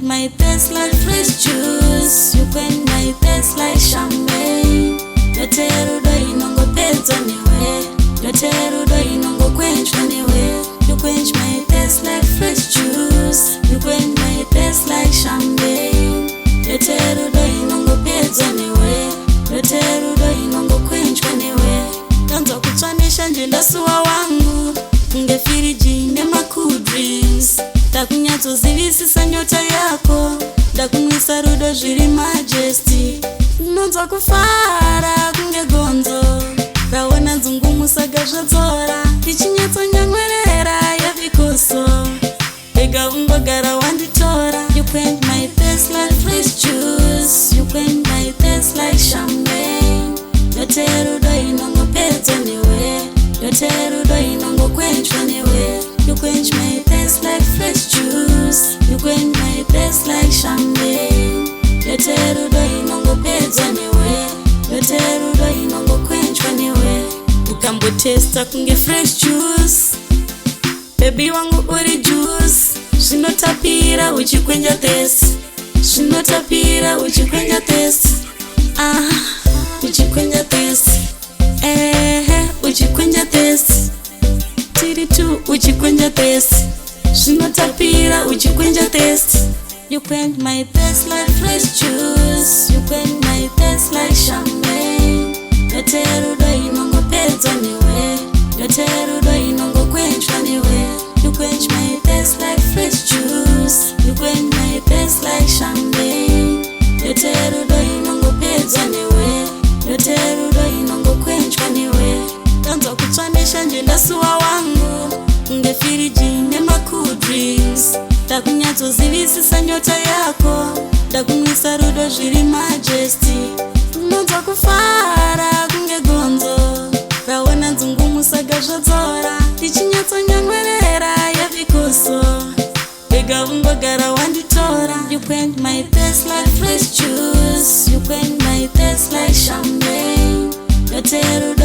quench my thirst like fresh juice. You quench my thirst like champagne. Nyota Yerudo inongopedza newe. Nyota Yerudo inongoquenchwa newe. You quench my thirst like fresh juice. You quench my thirst like champagne. Nyota Yerudo inongopedza newe. Nyota Yerudo inongoquenchwa newe. Tanza kutsvanisha njendasuwa wangu ngefiriji nemacool drinks. Ndakunyatsozivisisa nyota yako, ndakumwisa rudo zviri majesty. Unonzwa kufara kunge gonzo raona nzungu musaga zvadzora. Ndichinyatsonyamwerera yavikoso ega ungogara wanditora. You quench my thirst like fresh juice. You quench my thirst like champagne. Nyota Yerudo inongopedza newe. Nyota Yerudo inongoquenchwa newe. You quench my thirst like fresh juice. You quench my thirst like champagne. Nyota Yerudo inongopedza newe. Nyota Yerudo inongoquenchwa newe. Ukambotesta kunge fresh juice. Baby wangu uri juice. Zvinotapira uchikwenja thirst. Zvinotapira uchikwenja thirst. Uchikwenja thirst. Uchikwenja thirst. Tiri tu uchikwenja thirst. Zvinotapira uchikwenja thirst. You quench my thirst like fresh juice. You quench my thirst like champagne. Nyota Yerudo inongopedza newe. Nyota Yerudo inongoquenchwa newe. You quench my thirst like fresh juice. You quench my thirst like champagne. Nyota Yerudo inongopedza newe. Nyota Yerudo inongoquenchwa newe. Tanza kutsvanisha njendasuwa wangu ngefiriji nemacool drinks. Ndakunyatsozivisisa nyota yako, ndakumwisa rudo zviri majesty. Unonzwa kufara kunge gonzo raona nzungu musaga zvadzora. Ndichinyatsonyamwerera yavikoso ega ungogara wanditora. You quench my thirst like fresh juice. You quench my thirst like champagne. Nyota Yerudo